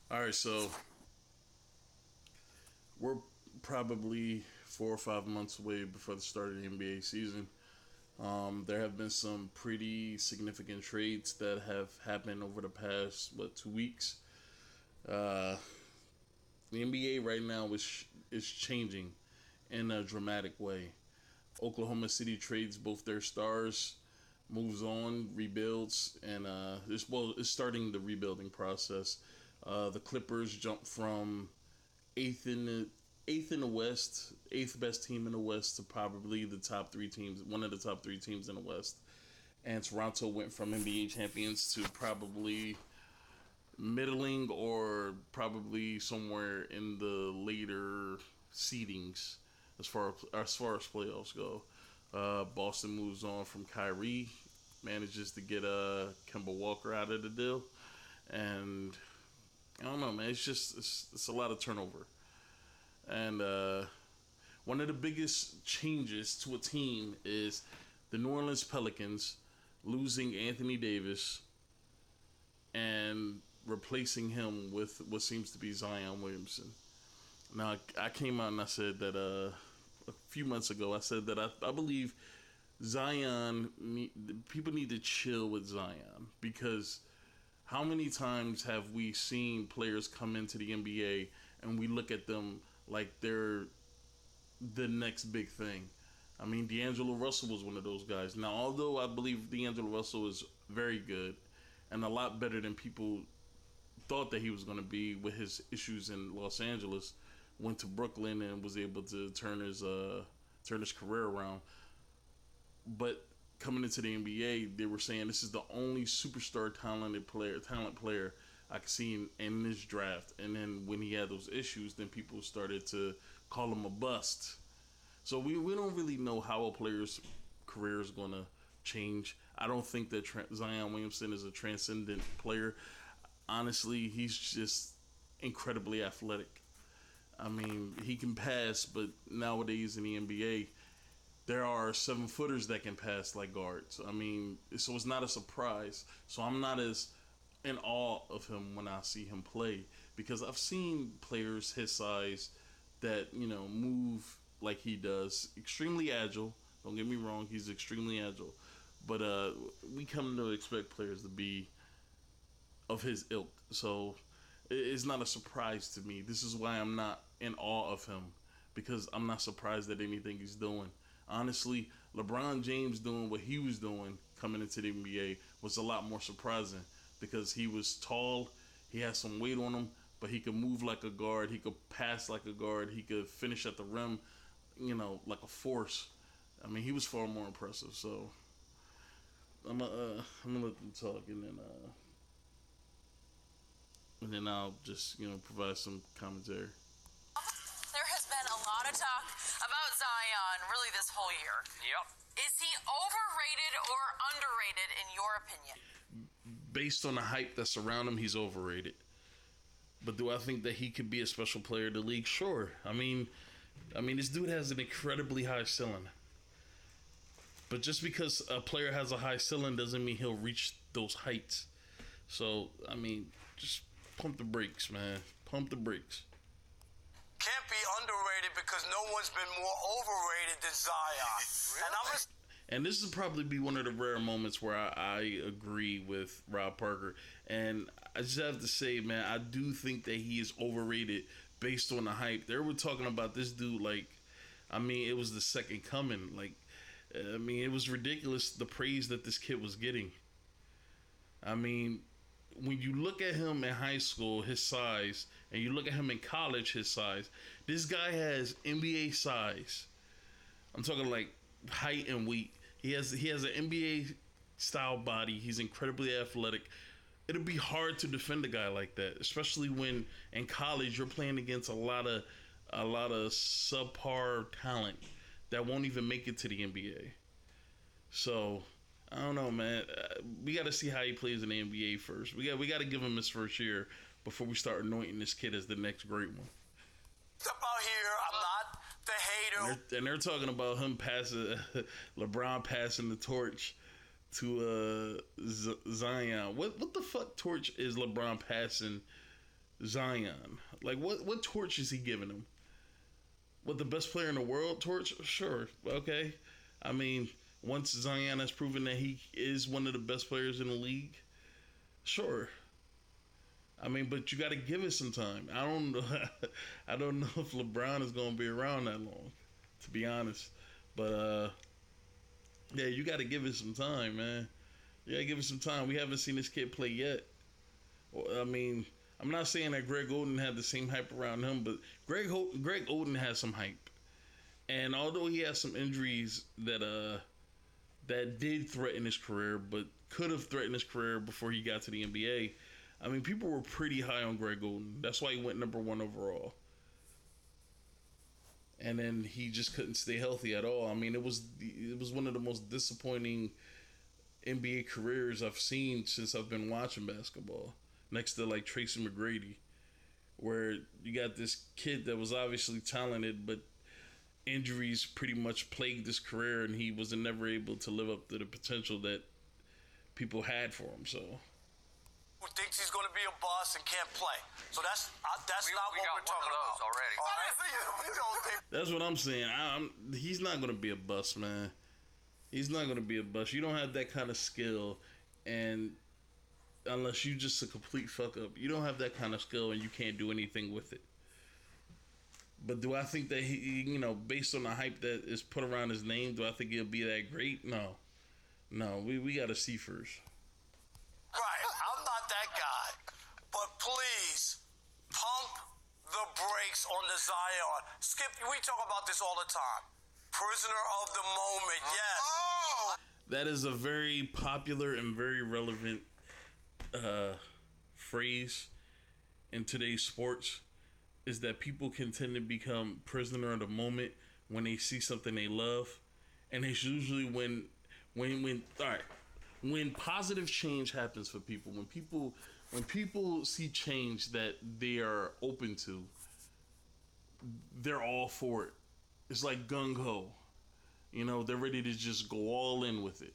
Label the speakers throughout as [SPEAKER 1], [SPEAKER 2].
[SPEAKER 1] All right, so we're probably 4 or 5 months away before the start of the NBA season. There have been some pretty significant trades that have happened over the past 2 weeks. Uh, the NBA right now is changing in a dramatic way. Oklahoma City trades both their stars, moves on, rebuilds, and it's starting the rebuilding process. The Clippers jumped from eighth in the West, eighth best team in the West, to probably the top three teams, one of the top three teams in the West. And Toronto went from NBA champions to probably middling or probably somewhere in the later seedings as far as playoffs go. Boston moves on from Kyrie, manages to get Kemba Walker out of the deal, and I don't know, man. It's a lot of turnover, and one of the biggest changes to a team is the New Orleans Pelicans losing Anthony Davis and replacing him with what seems to be Zion Williamson. Now, I came out and I said that a few months ago, I said that I believe people need to chill with Zion, because how many times have we seen players come into the NBA and we look at them like they're the next big thing? I mean, D'Angelo Russell was one of those guys. Now, although I believe D'Angelo Russell is very good and a lot better than people thought that he was going to be with his issues in Los Angeles, went to Brooklyn and was able to turn his career around. But coming into the NBA, they were saying this is the only superstar talent player I could see in this draft. And then when he had those issues, then people started to call him a bust. So we don't really know how a player's career is going to change. I don't think that Zion Williamson is a transcendent player. Honestly, he's just incredibly athletic. I mean, he can pass, but nowadays in the NBA, there are 7-footers that can pass like guards. I mean, so it's not a surprise. So I'm not as in awe of him when I see him play, because I've seen players his size that, move like he does. Extremely agile. Don't get me wrong, he's extremely agile. But we come to expect players to be of his ilk. So it's not a surprise to me. This is why I'm not in awe of him, because I'm not surprised at anything he's doing. Honestly, LeBron James doing what he was doing coming into the NBA was a lot more surprising, because he was tall, he had some weight on him, but he could move like a guard, he could pass like a guard, he could finish at the rim, like a force. I mean, he was far more impressive. So I'm gonna let them talk, and then I'll just provide some commentary.
[SPEAKER 2] There has been a lot of talk about Zion really this whole year.
[SPEAKER 3] Yep.
[SPEAKER 2] Is he overrated or underrated in your opinion?
[SPEAKER 1] Based on the hype that's around him, he's overrated. But do I think that he could be a special player in the league? Sure. I mean, this dude has an incredibly high ceiling. But just because a player has a high ceiling doesn't mean he'll reach those heights. So, just pump the brakes, man. Pump the brakes.
[SPEAKER 3] Can't be underrated because no one's been more overrated than Zion.
[SPEAKER 2] Really?
[SPEAKER 1] And this will probably be one of the rare moments where I agree with Rob Parker. And I just have to say, man, I do think that he is overrated based on the hype. They were talking about this dude it was the second coming. It was ridiculous, the praise that this kid was getting. When you look at him in high school, his size, and you look at him in college, his size, this guy has NBA size. I'm talking like height and weight. He has an NBA style body. He's incredibly athletic. It'll be hard to defend a guy like that, especially when in college you're playing against a lot of subpar talent that won't even make it to the NBA. So I don't know, man. We got to see how he plays in the NBA first. We got to give him his first year before we start anointing this kid as the next great one.
[SPEAKER 3] Step out here. I'm not the hater.
[SPEAKER 1] And they're talking about him passing, LeBron passing the torch to Zion. What the fuck torch is LeBron passing Zion. Like, what torch is he giving him? What, the best player in the world torch? Sure, okay. I mean, once Zion has proven that he is one of the best players in the league, sure. I mean, but you got to give it some time. I don't know. I don't know if LeBron is going to be around that long, to be honest. But yeah, you got to give it some time, man. You got to give it some time. We haven't seen this kid play yet. I mean, I'm not saying that Greg Oden had the same hype around him, but Greg Oden has some hype. And although he has some injuries that did threaten his career, but could have threatened his career before he got to the NBA, I mean, people were pretty high on Greg Oden. That's why he went number 1 overall. And then he just couldn't stay healthy at all. I mean, it was one of the most disappointing NBA careers I've seen since I've been watching basketball. Next to like Tracy McGrady, where you got this kid that was obviously talented, but injuries pretty much plagued his career, and he was never able to live up to the potential that people had for him. So,
[SPEAKER 3] who thinks he's going to be a boss and can't play? So that's not what we're talking about
[SPEAKER 4] already.
[SPEAKER 3] All right? You don't think?
[SPEAKER 1] That's what I'm saying. He's not going to be a bust, man. He's not going to be a bust. You don't have that kind of skill, and unless you just a complete fuck up, you don't have that kind of skill, and you can't do anything with it. But do I think that he, based on the hype that is put around his name, do I think he'll be that great? No. We got to see first.
[SPEAKER 3] Right, I'm not that guy. But please, pump the brakes on the Zion. Skip, we talk about this all the time. Prisoner of the moment, yes. Oh!
[SPEAKER 1] That is a very popular and very relevant phrase in today's sports, is that people can tend to become prisoner of the moment when they see something they love. And it's usually when positive change happens for people, when people see change that they are open to, they're all for it. It's like gung-ho. They're ready to just go all in with it.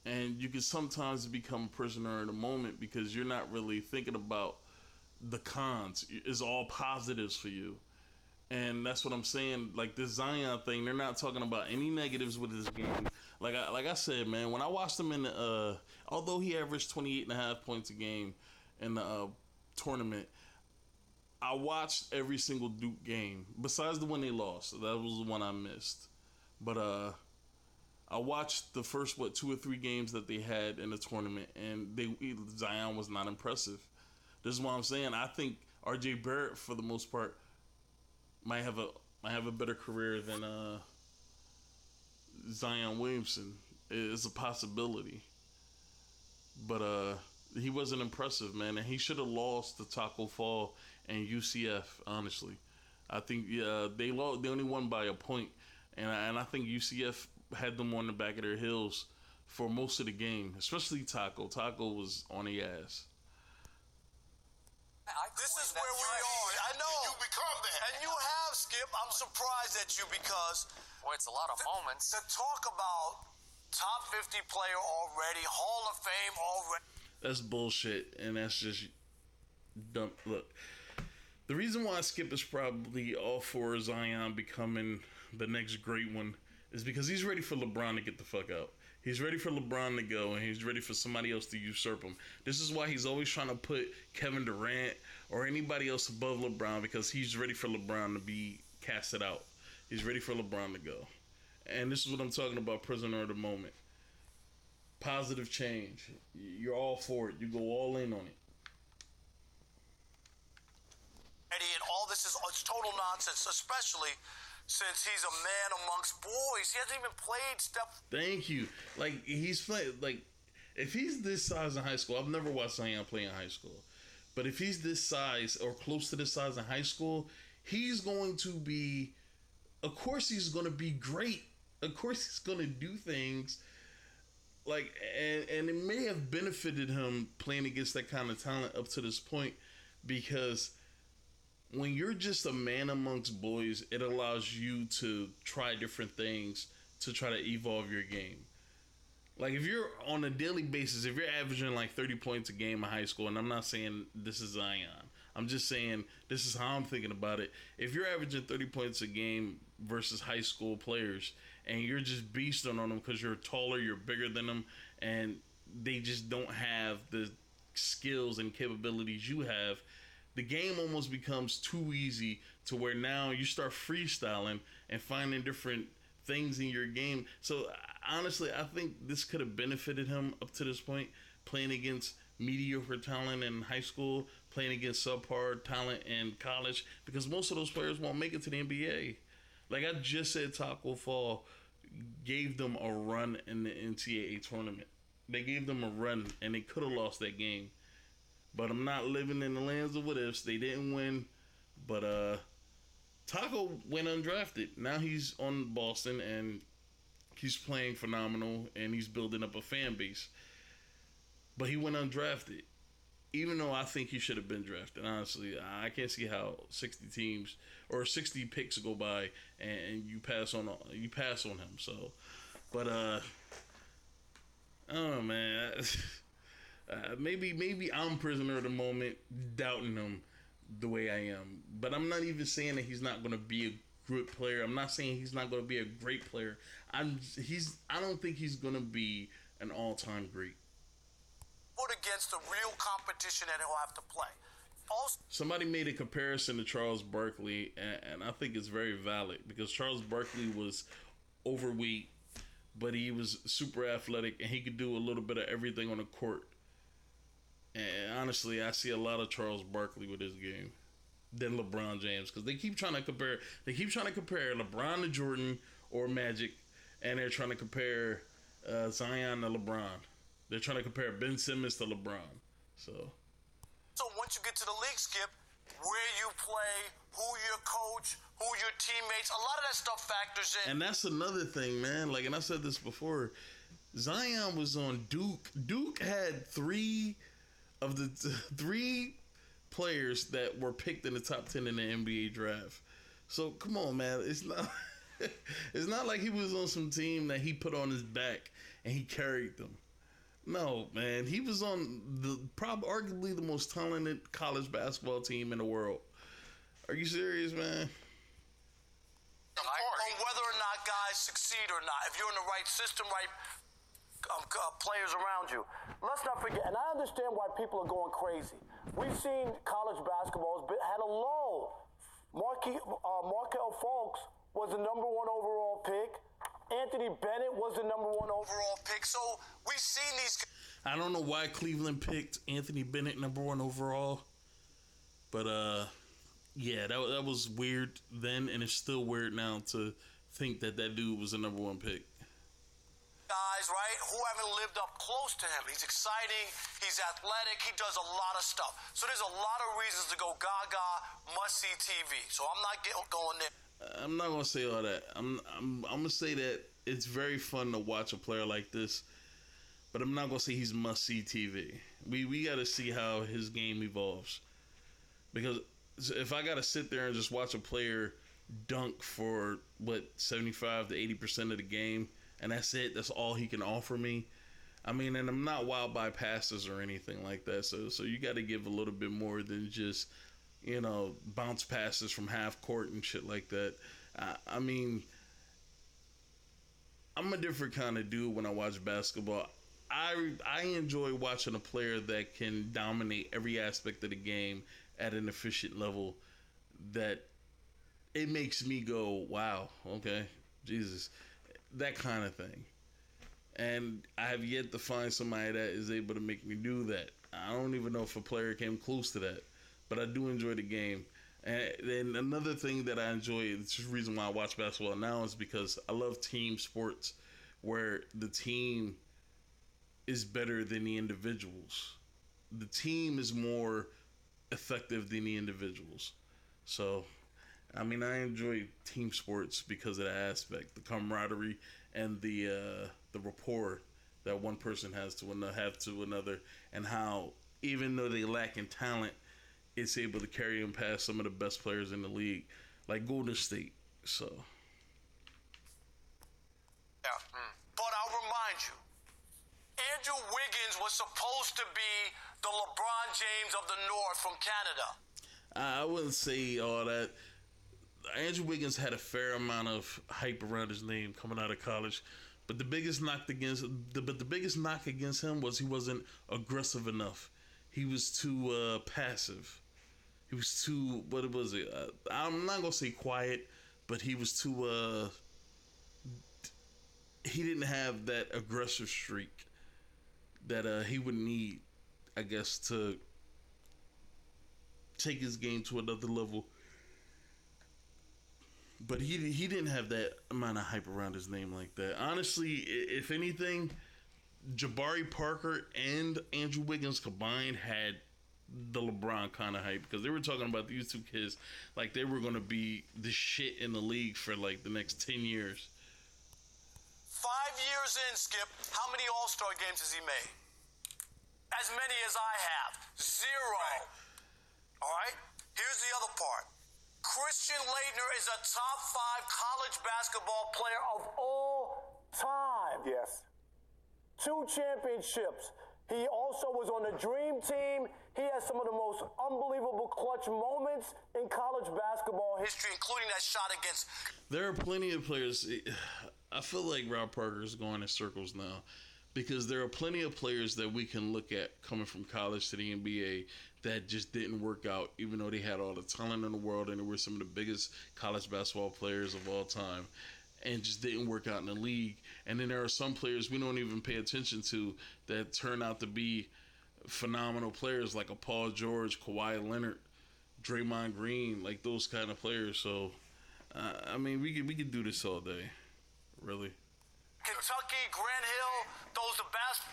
[SPEAKER 1] And you can sometimes become a prisoner of the moment because you're not really thinking about the cons. It's all positives for you. And that's what I'm saying. Like this Zion thing, they're not talking about any negatives with his game. Like I said, man, when I watched him in the, although he averaged 28.5 points a game in the tournament, I watched every single Duke game besides the one they lost. That was the one I missed. But I watched the first 2 or 3 games that they had in the tournament, and Zion was not impressive. This is what I'm saying. I think R.J. Barrett, for the most part, might have a better career than Zion Williamson. It's a possibility, but he wasn't impressive, man, and he should have lost to Taco Fall and UCF. Honestly, I think they only won by a point, and I think UCF had them on the back of their heels for most of the game, especially Taco. Taco was on the ass.
[SPEAKER 3] This is where we are. I know.
[SPEAKER 4] You become that.
[SPEAKER 3] And you have, Skip. I'm surprised at you because...
[SPEAKER 4] Boy, it's a lot of moments.
[SPEAKER 3] To talk about top 50 player already, Hall of Fame already...
[SPEAKER 1] That's bullshit, and that's just dumb. Look, the reason why Skip is probably all for Zion becoming the next great one is because he's ready for LeBron to get the fuck out. He's ready for LeBron to go, and he's ready for somebody else to usurp him. This is why he's always trying to put Kevin Durant or anybody else above LeBron, because he's ready for LeBron to be casted out. He's ready for LeBron to go. And this is what I'm talking about, prisoner of the moment. Positive change. You're all for it. You go all in on it.
[SPEAKER 3] And all this is total nonsense, especially since he's a man amongst boys. He hasn't even played Steph.
[SPEAKER 1] Thank you. Like, he's played, like, if he's this size in high school, I've never watched Zion play in high school, but if he's this size or close to this size in high school, he's going to be, of course he's going to be great. Of course he's going to do things, like, and it may have benefited him playing against that kind of talent up to this point, because when you're just a man amongst boys, it allows you to try different things to try to evolve your game. Like, if you're on a daily basis, if you're averaging like 30 points a game in high school, and I'm not saying this is Zion, I'm just saying this is how I'm thinking about it. If you're averaging 30 points a game versus high school players, and you're just beasting on them because you're taller, you're bigger than them, and they just don't have the skills and capabilities you have, the game almost becomes too easy to where now you start freestyling and finding different things in your game. So honestly, I think this could have benefited him up to this point, playing against mediocre talent in high school, playing against subpar talent in college, because most of those players won't make it to the NBA. Like I just said, Taco Fall gave them a run in the NCAA tournament. They gave them a run, and they could have lost that game. But I'm not living in the lands of what ifs. They didn't win, but Taco went undrafted. Now he's on Boston, and he's playing phenomenal, and he's building up a fan base. But he went undrafted, even though I think he should have been drafted. Honestly, I can't see how 60 teams or 60 picks go by and you pass on him. So, but I don't know, man. Maybe I'm prisoner of the moment, doubting him the way I am. But I'm not even saying that he's not going to be a good player. I'm not saying he's not going to be a great player. I don't think he's going to be an all-time great.
[SPEAKER 3] Put against the real competition that he'll have to play. Also,
[SPEAKER 1] somebody made a comparison to Charles Barkley, and I think it's very valid, because Charles Barkley was overweight, but he was super athletic, and he could do a little bit of everything on the court. And honestly, I see a lot of Charles Barkley with his game than LeBron James, because they keep trying to compare LeBron to Jordan or Magic, and they're trying to compare Zion to LeBron. They're trying to compare Ben Simmons to LeBron. So
[SPEAKER 3] once you get to the league, Skip, where you play, who your coach, who your teammates, a lot of that stuff factors in.
[SPEAKER 1] And that's another thing, man. Like, and I said this before, Zion was on Duke. Duke had three players that were picked in the top 10 in the NBA draft. So come on, man. It's not like he was on some team that he put on his back and he carried them. No, man. He was on arguably the most talented college basketball team in the world. Are you serious, man?
[SPEAKER 3] On whether or not guys succeed or not, if you're in the right system, right players around you. Let's not forget, and I understand why people are going crazy. We've seen college basketball has had a low. Markel Fultz was the number 1 overall pick. Anthony Bennett was the number 1 overall pick. So we've seen these.
[SPEAKER 1] I don't know why Cleveland picked Anthony Bennett number 1 overall, but yeah, that was weird then, and it's still weird now to think that dude was the number 1 pick.
[SPEAKER 3] Guys, right, who haven't lived up close to him. He's exciting, he's athletic, he does a lot of stuff. So there's a lot of reasons to go gaga, must-see TV. So I'm not going there.
[SPEAKER 1] I'm not going to say all that. I'm going to say that it's very fun to watch a player like this, but I'm not going to say he's must-see TV. We got to see how his game evolves. Because if I got to sit there and just watch a player dunk for, 75 to 80% of the game, and that's it. That's all he can offer me. I mean, and I'm not wild by passes or anything like that. So you got to give a little bit more than just, bounce passes from half court and shit like that. I mean, I'm a different kind of dude when I watch basketball. I enjoy watching a player that can dominate every aspect of the game at an efficient level. That it makes me go, wow, okay, Jesus. That kind of thing. And I have yet to find somebody that is able to make me do that. I don't even know if a player came close to that, but I do enjoy the game. And then another thing that I enjoy, the reason why I watch basketball now, is because I love team sports where the team is better than the individuals. The team is more effective than the individuals. So I mean, I enjoy team sports because of that aspect, the camaraderie and the rapport that one person has to another, and how even though they lack in talent, it's able to carry them past some of the best players in the league, like Golden State. So,
[SPEAKER 3] yeah, but I'll remind you, Andrew Wiggins was supposed to be the LeBron James of the North from Canada.
[SPEAKER 1] I wouldn't say all that. Andrew Wiggins had a fair amount of hype around his name coming out of college, but the biggest knock against him was he wasn't aggressive enough. He was too passive. He was too, what was it? I'm not gonna say quiet, but he was too. He didn't have that aggressive streak that he would need, I guess, to take his game to another level. But he didn't have that amount of hype around his name like that. Honestly, if anything, Jabari Parker and Andrew Wiggins combined had the LeBron kind of hype, because they were talking about these two kids like they were going to be the shit in the league for like the next 10 years.
[SPEAKER 3] 5 years in, Skip, how many All-Star games has he made? As many as I have. 0. All right? Here's the other part. Christian Laettner is a top 5 college basketball player of all time.
[SPEAKER 5] Yes. 2 championships. He also was on the Dream Team. He has some of the most unbelievable clutch moments in college basketball
[SPEAKER 3] history, including that shot against...
[SPEAKER 1] There are plenty of players. I feel like Rob Parker is going in circles now, because there are plenty of players that we can look at coming from college to the NBA that just didn't work out, even though they had all the talent in the world and they were some of the biggest college basketball players of all time, and just didn't work out in the league. And then there are some players we don't even pay attention to that turn out to be phenomenal players, like a Paul George, Kawhi Leonard, Draymond Green, like those kind of players. So, I mean, we could do this all day, really.
[SPEAKER 3] Kentucky, Grant Hill throws the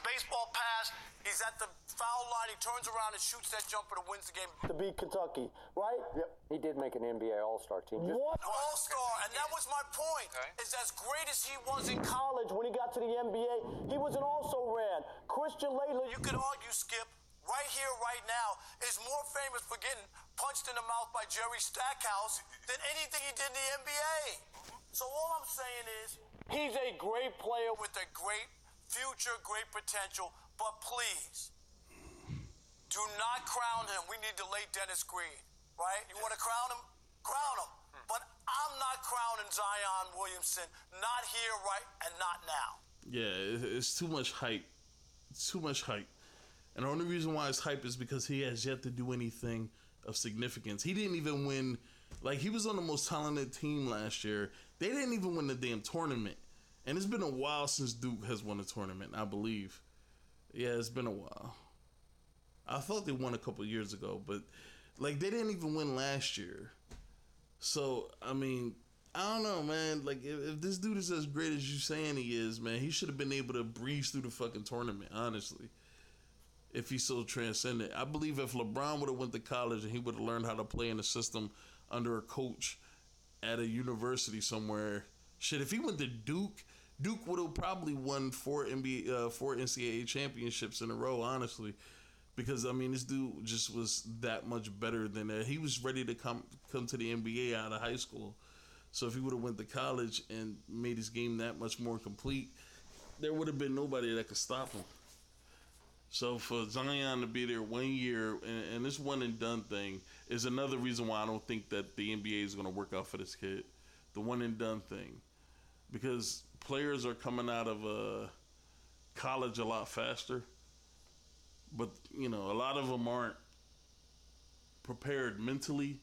[SPEAKER 3] baseball pass. He's at the foul line. He turns around and shoots that jumper to wins the game.
[SPEAKER 5] to beat Kentucky, right? Yep. He did make an NBA All-Star team.
[SPEAKER 3] What? All-Star, and that was my point. Okay. Is as great as he was in
[SPEAKER 5] College, when he got to the NBA, he was an also-ran. Christian Laettner.
[SPEAKER 3] You could argue, Skip, right here, right now, is more famous for getting punched in the mouth by Jerry Stackhouse than anything he did in the NBA. So all I'm saying is, he's a great player with a great future, great potential, but please, do not crown him. We need to lay Dennis Green, right? You want to crown him? Crown him. But I'm not crowning Zion Williamson, not here, right, and not now.
[SPEAKER 1] Yeah, it's too much hype. It's too much hype. And the only reason why it's hype is because he has yet to do anything of significance. He didn't even win. Like, he was on the most talented team last year. They didn't even win the damn tournament. And it's been a while since Duke has won a tournament, I believe. Yeah, it's been a while. I thought they won a couple years ago, but, like, they didn't even win last year. So, I mean, I don't know, man. Like, if this dude is as great as you saying he is, man, he should have been able to breeze through the fucking tournament, honestly. If he's so transcendent. I believe if LeBron would have went to college and he would have learned how to play in a system under a coach at a university somewhere, shit, if he went to Duke, Duke would have probably won 4 NCAA championships in a row, honestly. Because, I mean, this dude just was that much better than that. He was ready to come to the NBA out of high school. So if he would have went to college and made his game that much more complete, there would have been nobody that could stop him. So for Zion to be there 1 year, and this one and done thing is another reason why I don't think that the NBA is going to work out for this kid. The one and done thing. Because players are coming out of college a lot faster. But, you know, a lot of them aren't prepared mentally.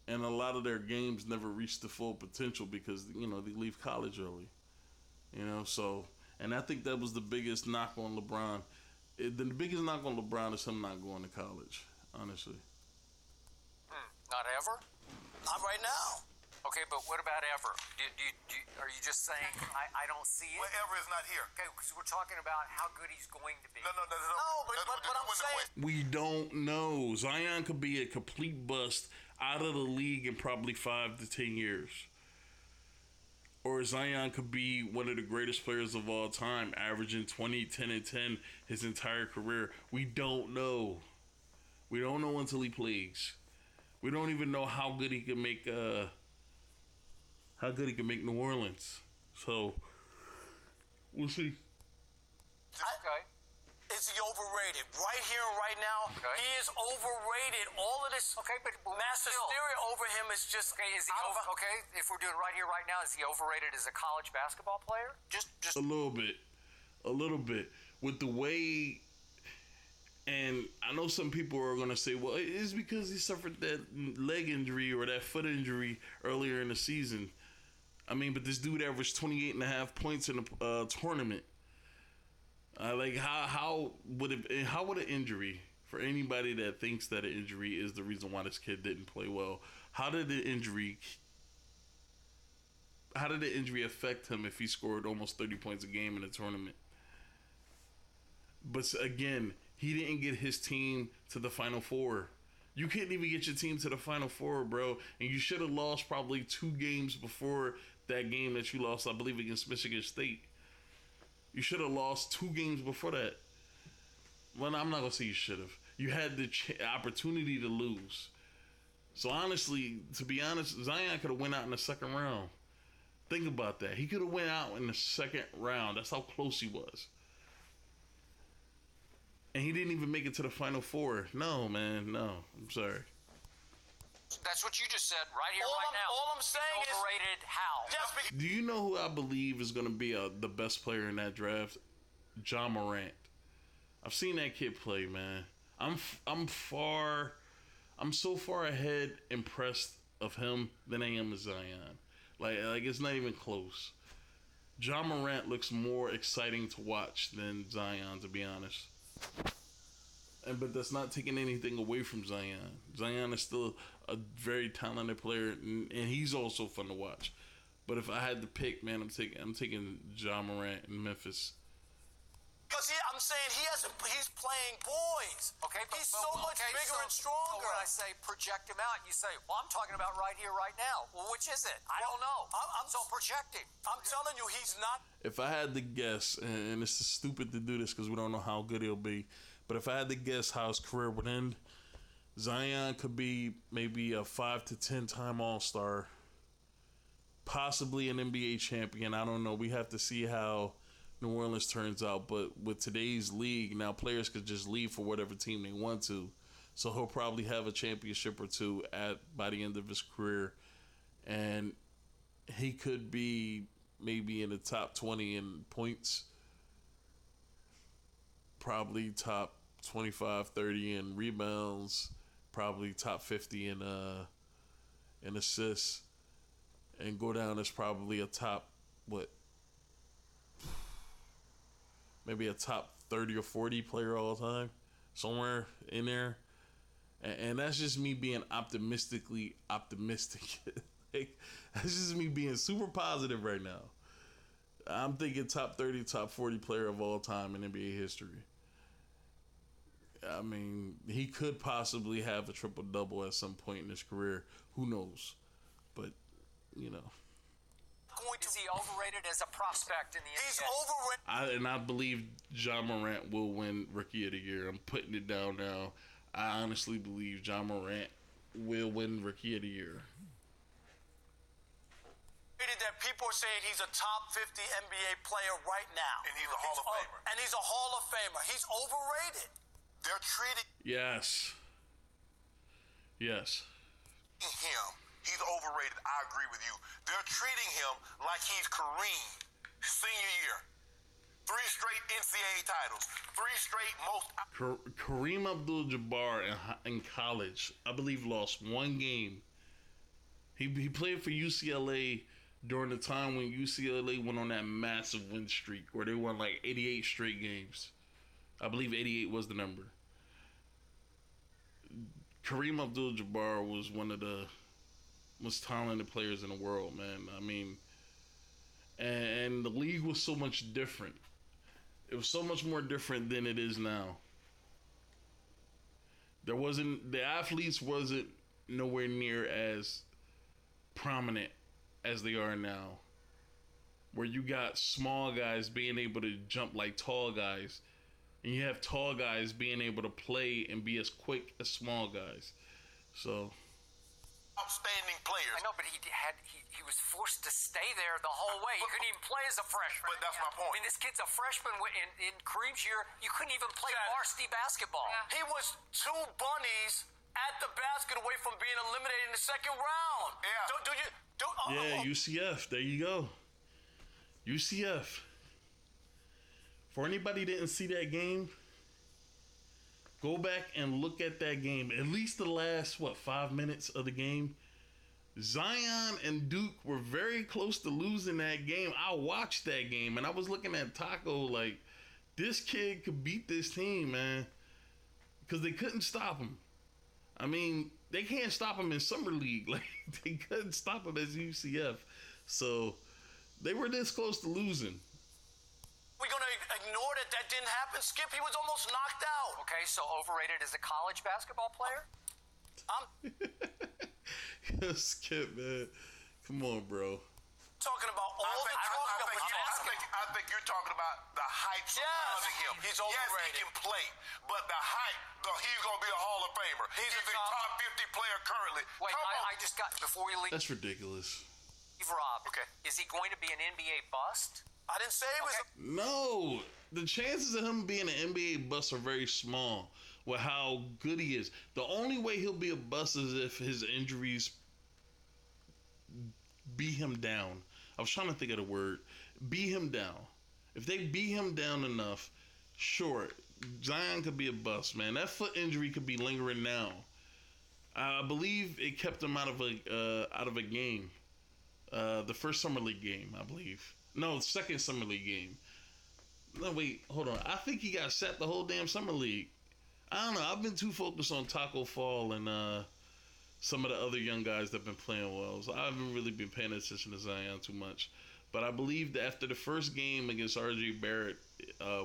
[SPEAKER 1] And a lot of their games never reach the full potential because, you know, they leave college early. You know, so, and I think that was the biggest knock on LeBron. The biggest knock on LeBron is him not going to college, honestly.
[SPEAKER 4] Not ever?
[SPEAKER 3] Not right now.
[SPEAKER 4] Okay, but what about ever? Are you just saying, I don't see it?
[SPEAKER 6] Well, ever is not here.
[SPEAKER 4] Okay, because we're talking about how good he's going to be.
[SPEAKER 6] No,
[SPEAKER 3] But I'm saying...
[SPEAKER 1] We don't know. Zion could be a complete bust out of the league in probably 5 to 10 years. Or Zion could be one of the greatest players of all time, averaging 20, 10, and 10 his entire career. We don't know. We don't know until he plays. We don't even know how good he can make New Orleans. So we'll see.
[SPEAKER 4] Okay.
[SPEAKER 3] is he overrated? Right here and right now,
[SPEAKER 4] Okay.
[SPEAKER 3] he is overrated. All of this mass hysteria over him is just
[SPEAKER 4] Is he okay? If we're doing right here, right now, is he overrated as a college basketball player? Just
[SPEAKER 1] A little bit. With the way, and I know some people are going to say, well, it's because he suffered that leg injury or that foot injury earlier in the season. I mean, but this dude averaged 28.5 points in the tournament. How would an injury, for anybody that thinks that an injury is the reason why this kid didn't play well, how did the injury affect him if he scored almost 30 points a game in the tournament? But again, he didn't get his team to the Final Four. You couldn't even get your team to the Final Four, bro. And you should have lost probably 2 games before that game that you lost, I believe, against Michigan State. You should have lost 2 games before that. Well, I'm not going to say you should have. You had the opportunity to lose. So honestly, to be honest, Zion could have went out in the second round. Think about that. He could have went out in the second round. That's how close he was. And he didn't even make it to the Final Four. No, man, no. I'm sorry.
[SPEAKER 4] That's what you just said right here, now.
[SPEAKER 3] All I'm saying
[SPEAKER 4] He's overrated how?
[SPEAKER 3] Just
[SPEAKER 1] Do you know who I believe is going to be the best player in that draft? Ja Morant. I've seen that kid play, man. I'm so far ahead impressed of him than I am of Zion. Like it's not even close. Ja Morant looks more exciting to watch than Zion, to be honest. But that's not taking anything away from Zion. Zion is still a very talented player, and he's also fun to watch. But if I had to pick, man, I'm taking Ja Morant in Memphis.
[SPEAKER 3] Because I'm saying he's playing boys.
[SPEAKER 4] Okay, but,
[SPEAKER 3] he's so much bigger and stronger.
[SPEAKER 4] When I say project him out, you say, well, I'm talking about right here, right now. Well, which is it? I don't know. So project him.
[SPEAKER 3] I'm telling you, he's not.
[SPEAKER 1] If I had to guess, and it's stupid to do this because we don't know how good he'll be, but if I had to guess how his career would end, Zion could be maybe a 5 to 10 time All-Star, possibly an NBA champion. I don't know. We have to see how New Orleans turns out. But with today's league, now players could just leave for whatever team they want to. So he'll probably have a championship or two by the end of his career. And he could be maybe in the top 20 in points, probably top 25, 30 in rebounds, probably top 50 in assists, and go down as probably a top, maybe a top 30 or 40 player all time, somewhere in there. And that's just me being optimistic. Like, that's just me being super positive right now. I'm thinking top 30, top 40 player of all time in NBA history. I mean, he could possibly have a triple-double at some point in his career. Who knows? But, you know.
[SPEAKER 4] Is he overrated as a prospect in the NBA?
[SPEAKER 3] He's overrated.
[SPEAKER 1] I believe Ja Morant will win Rookie of the Year. I'm putting it down now. I honestly believe Ja Morant will win Rookie of the Year.
[SPEAKER 3] That people are saying he's a top 50 NBA player right now.
[SPEAKER 6] And he's a Hall of Famer.
[SPEAKER 3] And he's a Hall of Famer. He's overrated.
[SPEAKER 6] They're treating
[SPEAKER 1] Yes.
[SPEAKER 6] him. He's overrated. I agree with you. They're treating him like he's Kareem, senior year. 3 straight NCAA titles. 3 straight most.
[SPEAKER 1] Kareem Abdul-Jabbar in college, I believe, lost 1 game. He played for UCLA during the time when UCLA went on that massive win streak where they won like 88 straight games. I believe 88 was the number. Kareem Abdul-Jabbar was one of the most talented players in the world, man. I mean, and the league was so much different. It was so much more different than it is now. The athletes wasn't nowhere near as prominent as they are now, where you got small guys being able to jump like tall guys, and you have tall guys being able to play and be as quick as small guys. So
[SPEAKER 6] outstanding players.
[SPEAKER 4] I know, but he was forced to stay there the whole way. He couldn't even play as a freshman.
[SPEAKER 6] But that's my point.
[SPEAKER 4] I mean, this kid's a freshman in Kareem's year. You couldn't even play varsity basketball.
[SPEAKER 3] He was 2 bunnies at the basket away from being eliminated in the second round.
[SPEAKER 6] Yeah.
[SPEAKER 1] UCF. There you go. UCF. For anybody who didn't see that game, go back and look at that game. At least the last, 5 minutes of the game. Zion and Duke were very close to losing that game. I watched that game, and I was looking at Taco like, this kid could beat this team, man. Because they couldn't stop him. I mean, they can't stop him in Summer League. Like, they couldn't stop him as UCF. So, they were this close to losing.
[SPEAKER 3] We're going to ignore that didn't happen, Skip? He was almost knocked out.
[SPEAKER 4] Okay, so overrated as a college basketball player?
[SPEAKER 1] Skip, man. Come on, bro.
[SPEAKER 3] Talking about all the talk that we're talking.
[SPEAKER 6] I think you're talking about the hype surrounding him.
[SPEAKER 3] He's
[SPEAKER 6] Yes,
[SPEAKER 3] overrated.
[SPEAKER 6] he can play, but the hype, he's going to be a Hall of Famer. He's a top 50 player currently.
[SPEAKER 4] Wait, I just got, before we leave,
[SPEAKER 1] That's ridiculous.
[SPEAKER 4] Rob, is he going to be an NBA bust?
[SPEAKER 3] I didn't say he was.
[SPEAKER 1] No. The chances of him being an NBA bust are very small with how good he is. The only way he'll be a bust is if his injuries beat him down. I was trying to think of the word. Beat him down. If they beat him down enough, sure, Zion could be a bust, man. That foot injury could be lingering now. I believe it kept him out of a game. The first Summer League game, I believe. No, second Summer League game. No, wait, hold on. I think he got set the whole damn Summer League. I don't know. I've been too focused on Taco Fall and some of the other young guys that have been playing well. So I haven't really been paying attention to Zion too much. But I believe that after the first game against R.J. Barrett,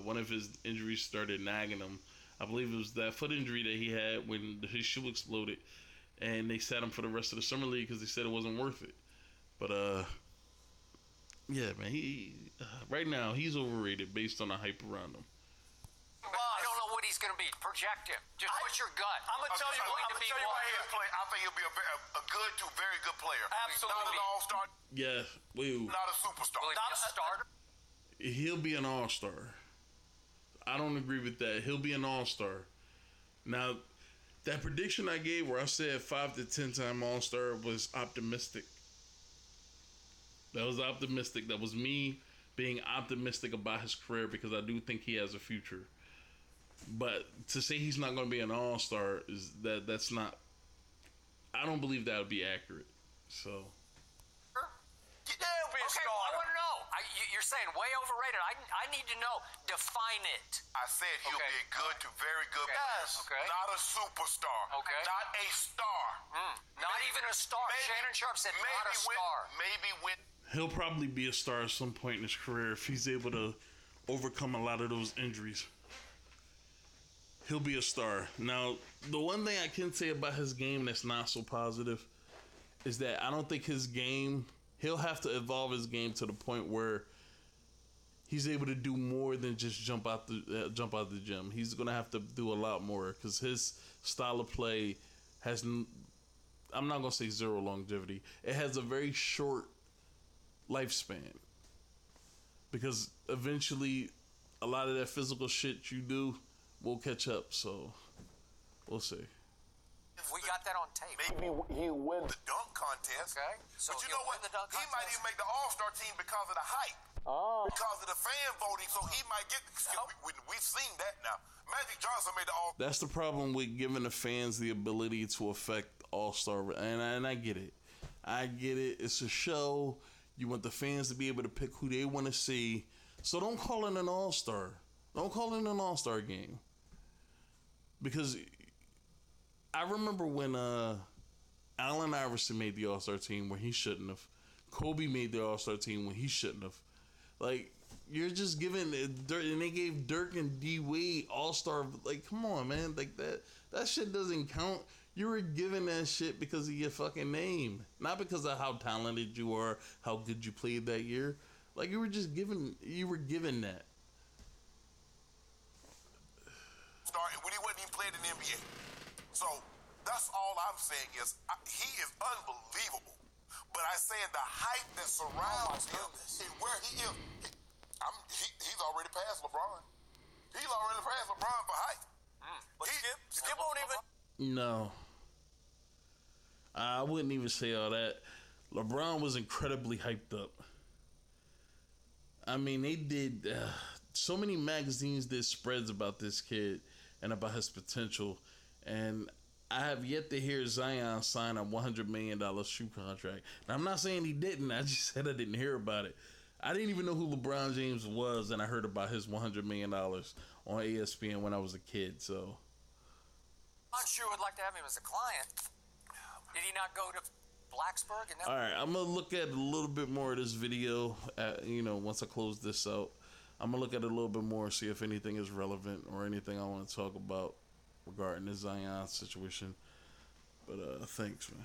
[SPEAKER 1] one of his injuries started nagging him. I believe it was that foot injury that he had when his shoe exploded. And they sat him for the rest of the Summer League because they said it wasn't worth it. But, yeah, man, he right now he's overrated based on the hype around him.
[SPEAKER 4] I don't know what he's going to be. Project him. Just what's your gut?
[SPEAKER 3] I'm going to tell you right here.
[SPEAKER 6] I think he'll be a good to very good player.
[SPEAKER 3] Absolutely.
[SPEAKER 6] Not an all-star.
[SPEAKER 1] Yeah,
[SPEAKER 6] Not a superstar.
[SPEAKER 4] Will he be a starter?
[SPEAKER 1] he'll be an all-star. I don't agree with that. He'll be an all-star. Now, that prediction I gave where I said 5 to 10 time all-star was optimistic. That was optimistic. That was me being optimistic about his career because I do think he has a future. But to say he's not going to be an all-star is that's not. I don't believe that would be accurate. So.
[SPEAKER 3] He'll be a
[SPEAKER 4] Okay,
[SPEAKER 3] starter.
[SPEAKER 4] I want to know. You're saying way overrated. I need to know. Define it.
[SPEAKER 6] I said he'll be a good to very good
[SPEAKER 4] Okay.
[SPEAKER 6] player.
[SPEAKER 3] Yes.
[SPEAKER 4] Okay.
[SPEAKER 6] Not a superstar.
[SPEAKER 4] Okay.
[SPEAKER 6] Not a star.
[SPEAKER 4] Not even a star. Shannon Sharp said not a star.
[SPEAKER 6] Maybe when.
[SPEAKER 1] He'll probably be a star at some point in his career if he's able to overcome a lot of those injuries. He'll be a star. Now, the one thing I can say about his game that's not so positive is that I don't think his game, he'll have to evolve his game to the point where he's able to do more than just jump out the gym. He's going to have to do a lot more because his style of play has, I'm not going to say zero longevity. It has a very short lifespan because eventually a lot of that physical shit you do will catch up, so we'll see.
[SPEAKER 4] We got that on tape.
[SPEAKER 6] Maybe
[SPEAKER 5] He wins.
[SPEAKER 6] the dunk contest.
[SPEAKER 4] Okay. So
[SPEAKER 6] But you
[SPEAKER 4] he'll
[SPEAKER 6] know what?
[SPEAKER 4] win the dunk
[SPEAKER 6] He might
[SPEAKER 4] contest?
[SPEAKER 6] even make the All-Star team because of the hype. Because of the fan voting, so he might get. We've seen that now. Magic Johnson made the All.
[SPEAKER 1] That's the problem with giving the fans the ability to affect All-Star, and I get it. I get it. It's a show. You want the fans to be able to pick who they want to see. So don't call it an All-Star. Don't call it an All-Star game. Because I remember when Allen Iverson made the All-Star team when he shouldn't have. Kobe made the All-Star team when he shouldn't have. Like, you're just giving it Dirk, and they gave Dirk and D Wade All-Star. Like, come on, man. Like, that shit doesn't count. You were given that shit because of your fucking name, not because of how talented you are, how good you played that year. Like, you were given that.
[SPEAKER 6] When he wasn't even playing in the NBA. So That's all I'm saying is he is unbelievable. But I'm saying the hype that surrounds him and where he is, he's already passed LeBron. He's already passed LeBron for hype.
[SPEAKER 4] But Skip won't even.
[SPEAKER 1] No. I wouldn't even say all that. LeBron was incredibly hyped up. I mean, they did... so many magazines did spreads about this kid and about his potential. And I have yet to hear Zion sign a $100 million shoe contract. Now, I'm not saying he didn't. I just said I didn't hear about it. I didn't even know who LeBron James was, and I heard about his $100 million on ESPN when I was a kid. So
[SPEAKER 4] I'm sure would like to have him as a client. Did he not go to Blacksburg? And
[SPEAKER 1] all right, I'm going to look at a little bit more of this video, once I close this out. I'm going to look at it a little bit more, see if anything is relevant or anything I want to talk about regarding the Zion situation. But thanks, man.